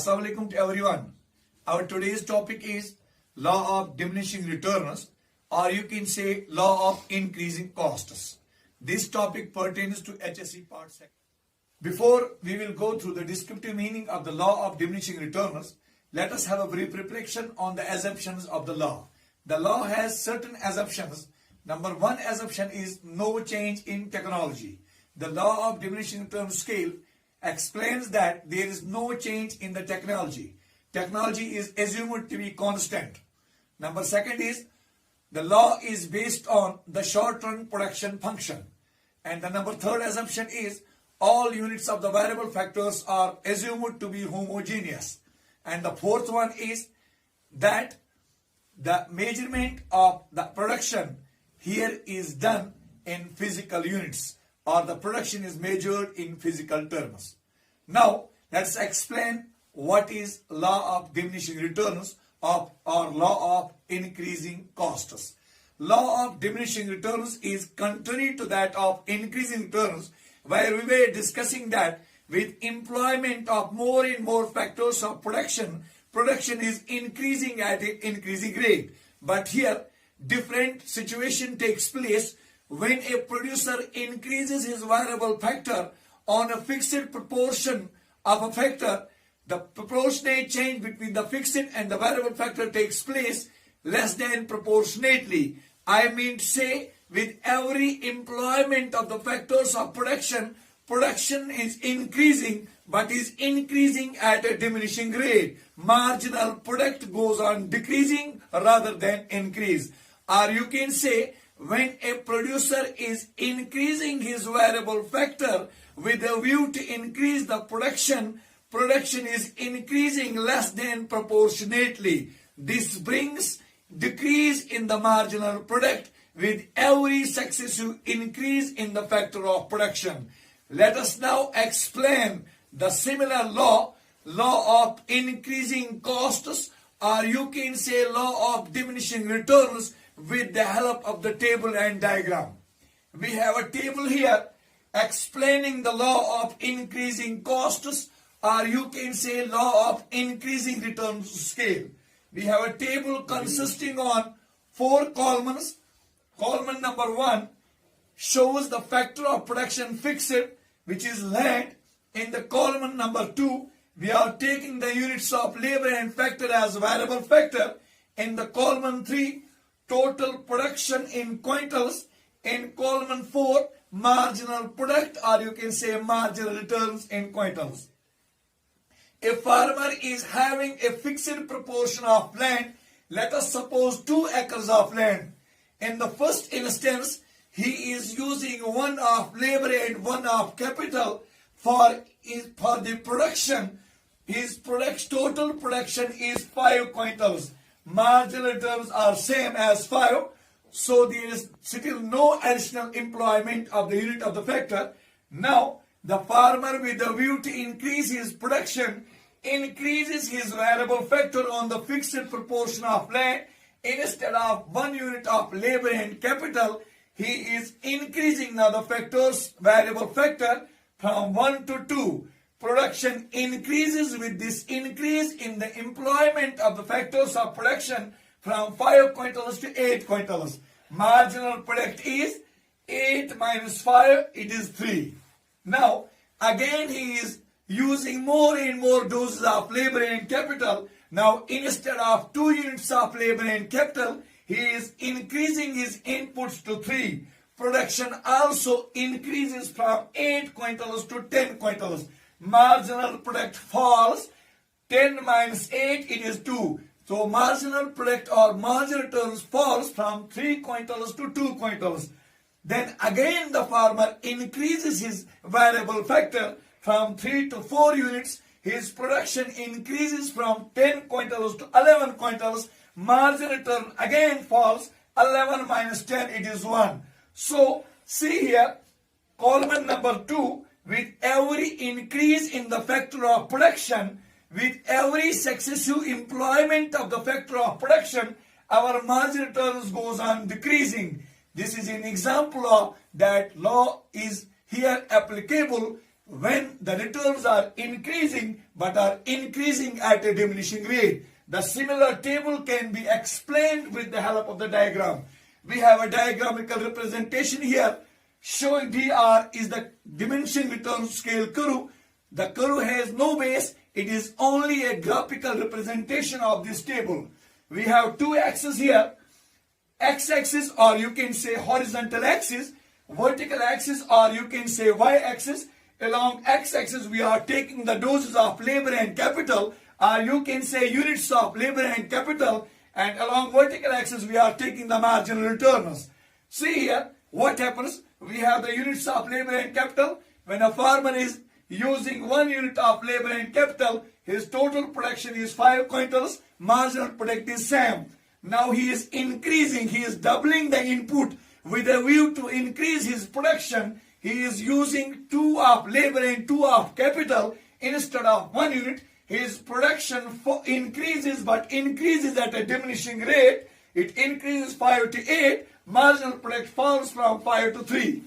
Assalamu alaikum to everyone. Our today's topic is law of diminishing returns, or you can say law of increasing costs. This topic pertains to HSC part 2. Before we will go through the descriptive meaning of the law of diminishing returns, let us have a brief reflection on the assumptions of the law. The law has certain assumptions. Number one assumption is no change in technology. The law of diminishing returns scale explains that there is no change in the technology. Technology is assumed to be constant. Number second is the law is based on the short-run production function. And the number third assumption is all units of the variable factors are assumed to be homogeneous. And the fourth one is that the measurement of the production here is done in physical units, or the production is measured in physical terms. Now, let's explain what is law of diminishing returns or law of increasing costs. Law of diminishing returns is contrary to that of increasing returns, where we were discussing that with employment of more and more factors of production, production is increasing at an increasing rate. But here, different situation takes place when a producer increases his variable factor on a fixed proportion of a factor. The proportionate change between the fixed and the variable factor takes place less than proportionately. I mean to say, with every employment of the factors of production, production is increasing, but is increasing at a diminishing rate. Marginal product goes on decreasing rather than increase. Or you can say, when a producer is increasing his variable factor with a view to increase the production, production is increasing less than proportionately. This brings decrease in the marginal product with every successive increase in the factor of production. Let us now explain the similar law of increasing costs, or you can say law of diminishing returns, with the help of the table and diagram. We have a table here explaining the law of increasing costs, or you can say law of increasing returns scale. We have a table consisting on 4 columns. Column number 1 shows the factor of production fixed, which is land. In the column number 2, we are taking the units of labor and factor as variable factor. In the column 3, total production in quintals. In column 4, marginal product, or you can say marginal returns in quintals. A farmer is having a fixed proportion of land. Let us suppose 2 acres of land. In the first instance, he is using 1 of labor and 1 of capital for the production. His total production is 5 quintals. Marginal returns are same as 5. So there is still no additional employment of the unit of the factor. Now, the farmer, with the view to increase his production, increases his variable factor on the fixed proportion of land. Instead of 1 unit of labor and capital, he is increasing now the factor's variable factor from 1 to 2. Production increases with this increase in the employment of the factors of production from 5 quintals to 8 quintals. Marginal product is 8 minus 5, it is 3. Now, again he is using more and more doses of labor and capital. Now, instead of 2 units of labor and capital, he is increasing his inputs to 3. Production also increases from 8 quintals to 10 quintals. Marginal product falls. 10 minus 8, it is 2. So marginal product or marginal returns falls from 3 quintals to 2 quintals. Then again the farmer increases his variable factor from 3 to 4 units. His production increases from 10 quintals to 11 quintals. Marginal return again falls. 11 minus 10, it is 1. So see here, column number 2, with every increase in the factor of production, with every successive employment of the factor of production, our marginal returns goes on decreasing. This is an example of that law is here applicable when the returns are increasing but are increasing at a diminishing rate. The similar table can be explained with the help of the diagram. We have a diagramical representation here showing dr is the diminishing return scale curve. The curve has no base. It is only a graphical representation of this table. We have two axes here, x-axis, or you can say horizontal axis, vertical axis, or you can say y-axis. Along x-axis we are taking the doses of labor and capital, or you can say units of labor and capital, and along vertical axis we are taking the marginal returns. See here what happens. We have the units of labor and capital. When a farmer is using 1 unit of labor and capital, his total production is 5 quintals, marginal product is same. Now he is increasing, he is doubling the input with a view to increase his production. He is using 2 of labor and 2 of capital instead of 1 unit. His production increases, but increases at a diminishing rate. It increases 5 to 8, marginal product falls from 5 to 3.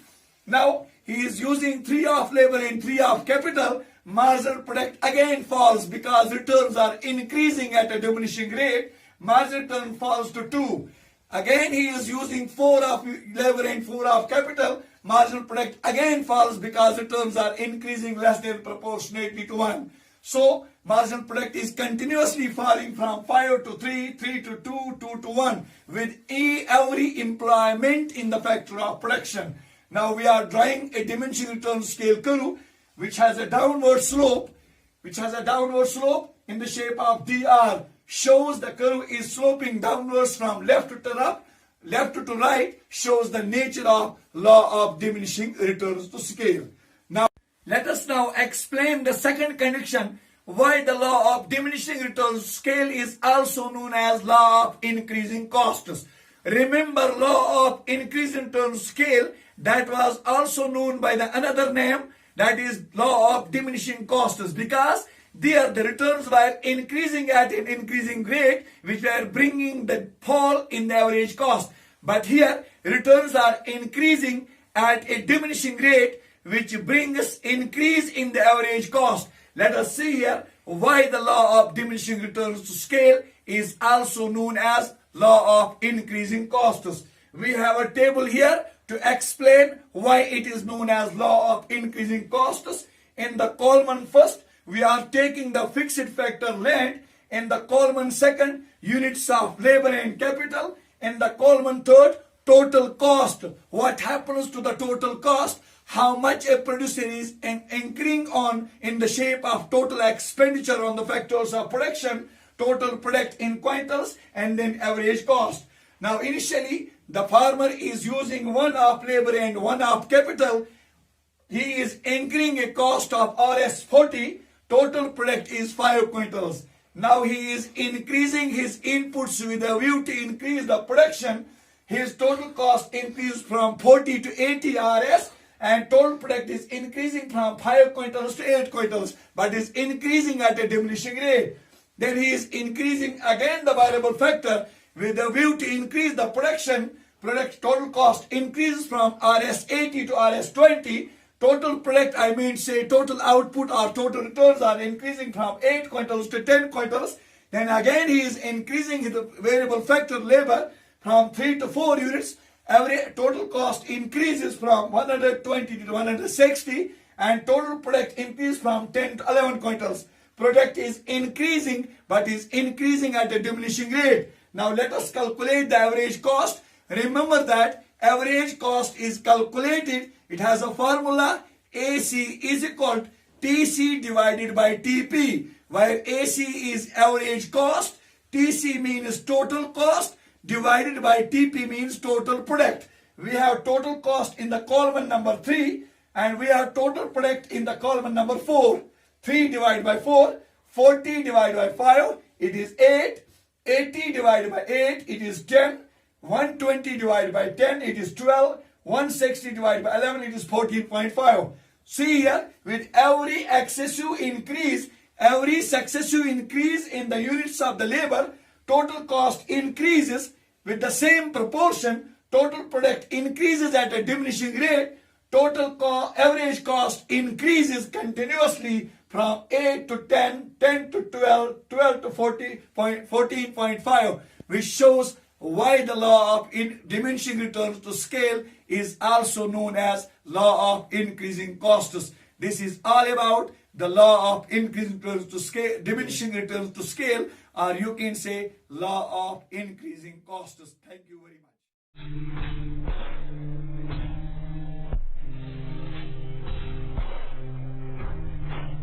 Now he is using 3 of labor and 3 of capital. Marginal product again falls because returns are increasing at a diminishing rate. Marginal return falls to 2. Again he is using 4 of labor and 4 of capital. Marginal product again falls because returns are increasing less than proportionately to 1. So marginal product is continuously falling from 5 to 3, 3 to 2, 2 to 1 with every employment in the factor of production. Now we are drawing a diminishing return scale curve which has a downward slope, in the shape of dr. Shows the curve is sloping downwards from left to right, shows the nature of law of diminishing returns to scale. Now let us now explain the second condition, why the law of diminishing returns scale is also known as law of increasing costs. Remember, law of increasing returns scale, that was also known by the another name, that is law of diminishing costs, because there the returns were increasing at an increasing rate, which were bringing the fall in the average cost. But here returns are increasing at a diminishing rate, which brings increase in the average cost. Let us see here why the law of diminishing returns to scale is also known as law of increasing costs. We have a table here to explain why it is known as law of increasing costs. In the column first, we are taking the fixed factor land. In the column second, units of labor and capital. In the column third, total cost. What happens to the total cost? How much a producer is incurring on in the shape of total expenditure on the factors of production, total product in quintals, and then average cost. Now initially the farmer is using 1 of labor and 1 of capital. He is incurring a cost of Rs 40. Total product is 5 quintals. Now he is increasing his inputs with a view to increase the production. His total cost increased from 40 to 80 Rs, and total product is increasing from 5 quintals to 8 quintals, but is increasing at a diminishing rate. Then he is increasing again the variable factor with a view to increase the production. Product total cost increases from Rs 80 to Rs 20. Total product, total output or total returns are increasing from 8 quintals to 10 quintals. Then again he is increasing the variable factor labor from 3 to 4 units. Every total cost increases from 120 to 160, and total product increases from 10 to 11 quintals. Product is increasing, but is increasing at a diminishing rate. Now let us calculate the average cost. Remember that average cost is calculated. It has a formula. AC is equal to TC divided by TP, where AC is average cost, TC means total cost, divided by TP means total product. We have total cost in the column number 3, and we have total product in the column number 4. 3 divided by 4, 40 divided by 5, it is 8. 80 divided by 8, it is 10. 120 divided by 10, it is 12. 160 divided by 11, it is 14.5. See here, with every successive increase in the units of the labor, total cost increases with the same proportion. Total product increases at a diminishing rate. average cost increases continuously from 8 to 10, 10 to 12, 12 to 14.5, which shows why the law of diminishing returns to scale is also known as law of increasing costs. This is all about the law of increasing returns to scale, diminishing returns to scale, or you can say law of increasing costs. Thank you very much.